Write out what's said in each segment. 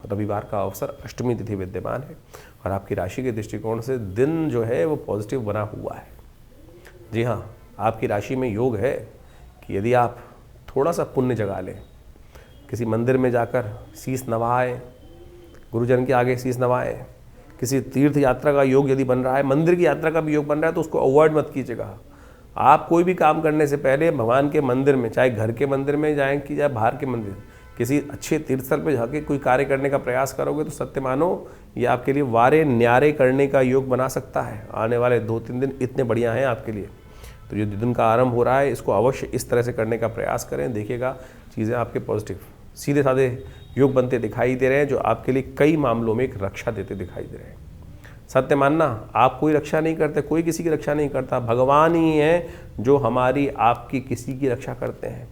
रविवार का अवसर, अष्टमी तिथि विद्यमान है और आपकी राशि के दृष्टिकोण से दिन जो है वो पॉजिटिव बना हुआ है। जी हाँ, आपकी राशि में योग है कि यदि आप थोड़ा सा पुण्य जगा लें, किसी मंदिर में जाकर शीश नवाएं, गुरुजन के आगे शीश नवाएं, किसी तीर्थ यात्रा का योग यदि बन रहा है, मंदिर की यात्रा का भी योग बन रहा है, तो उसको अवॉइड मत कीजिएगा। आप कोई भी काम करने से पहले भगवान के मंदिर में, चाहे घर के मंदिर में जाएं कि चाहे बाहर के मंदिर, किसी अच्छे तीर्थ स्थल पर जाके कोई कार्य करने का प्रयास करोगे तो सत्य मानो ये आपके लिए वारे न्यारे करने का योग बना सकता है। आने वाले 2-3 दिन इतने बढ़िया हैं आपके लिए। तो जो दिन का आरंभ हो रहा है इसको अवश्य इस तरह से करने का प्रयास करें, देखिएगा चीज़ें आपके पॉजिटिव सीधे साधे योग बनते दिखाई दे रहे हैं, जो आपके लिए कई मामलों में एक रक्षा देते दिखाई दे रहे हैं। सत्य मानना, आप कोई रक्षा नहीं करते, कोई किसी की रक्षा नहीं करता, भगवान ही है जो हमारी आपकी किसी की रक्षा करते हैं।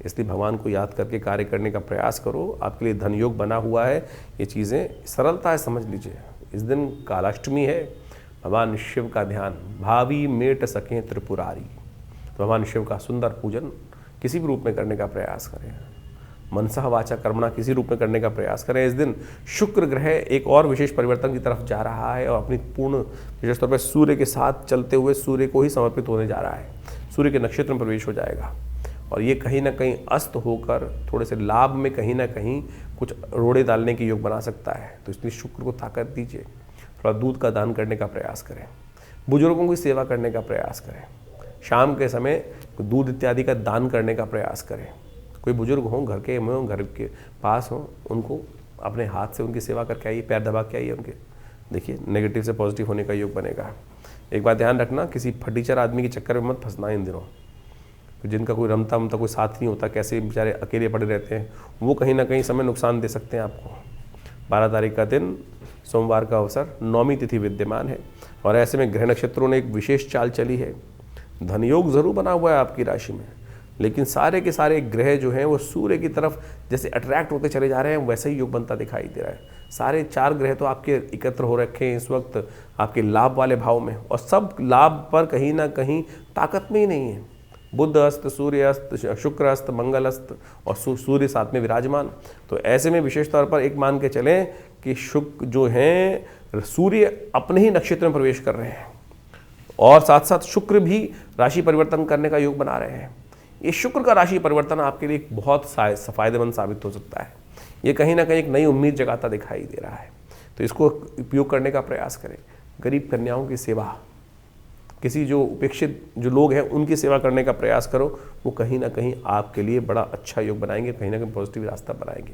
इसलिए भगवान को याद करके कार्य करने का प्रयास करो। आपके लिए धन योग बना हुआ है, ये चीज़ें सरलता है, समझ लीजिए। इस दिन कालाष्टमी है, भगवान शिव का ध्यान, भावी मेट सकें त्रिपुरारी, तो भगवान शिव का सुंदर पूजन किसी भी रूप में करने का प्रयास करें। मनसा वाचा कर्मणा किसी रूप में करने का प्रयास करें। इस दिन शुक्र ग्रह एक और विशेष परिवर्तन की तरफ जा रहा है और अपनी पूर्ण विशेष तौर पर सूर्य के साथ चलते हुए सूर्य को ही समर्पित होने जा रहा है। सूर्य के नक्षत्र में प्रवेश हो जाएगा और ये कहीं ना कहीं अस्त होकर थोड़े से लाभ में कहीं ना कहीं कुछ रोड़े डालने के योग बना सकता है। तो इसलिए शुक्र को ताकत दीजिए, थोड़ा दूध का दान करने का प्रयास करें, बुजुर्गों की सेवा करने का प्रयास करें, शाम के समय दूध इत्यादि का दान करने का प्रयास करें। कोई बुजुर्ग हों घर के में, घर के पास हों, उनको अपने हाथ से उनकी सेवा करके आइए, पैर दबा के आइए उनके, देखिए नेगेटिव से पॉजिटिव होने का योग बनेगा। एक बात ध्यान रखना, किसी फटीचर आदमी के चक्कर में मत फंसना इन दिनों, जिनका कोई रमता वमता कोई साथ नहीं होता, कैसे बेचारे अकेले पड़े रहते हैं, वो कहीं ना कहीं समय नुकसान दे सकते हैं आपको। 12 तारीख का दिन सोमवार का अवसर, नौमी तिथि विद्यमान है और ऐसे में ग्रह नक्षत्रों ने एक विशेष चाल चली है। धन योग जरूर बना हुआ है आपकी राशि में, लेकिन सारे के सारे ग्रह जो हैं वो सूर्य की तरफ जैसे अट्रैक्ट होते चले जा रहे हैं, वैसे ही योग बनता दिखाई दे रहा है। सारे 4 ग्रह तो आपके एकत्र हो रखे हैं इस वक्त आपके लाभ वाले भाव में, और सब लाभ पर कहीं ना कहीं ताकत में ही नहीं है। बुध अस्त, सूर्य अस्त, शुक्र अस्त, मंगल अस्त और सूर्य साथ में विराजमान। तो ऐसे में विशेष तौर पर एक मान के चलें कि शुक्र जो हैं, सूर्य अपने ही नक्षत्र में प्रवेश कर रहे हैं और साथ साथ शुक्र भी राशि परिवर्तन करने का योग बना रहे हैं। ये शुक्र का राशि परिवर्तन आपके लिए बहुत फायदेमंद साबित हो सकता है। ये कहीं ना कहीं एक नई उम्मीद जगाता दिखाई दे रहा है, तो इसको उपयोग करने का प्रयास करें। गरीब कन्याओं की सेवा, किसी जो उपेक्षित जो लोग हैं उनकी सेवा करने का प्रयास करो, वो कहीं ना कहीं आपके लिए बड़ा अच्छा योग बनाएंगे, कहीं ना कहीं पॉजिटिव रास्ता बनाएंगे।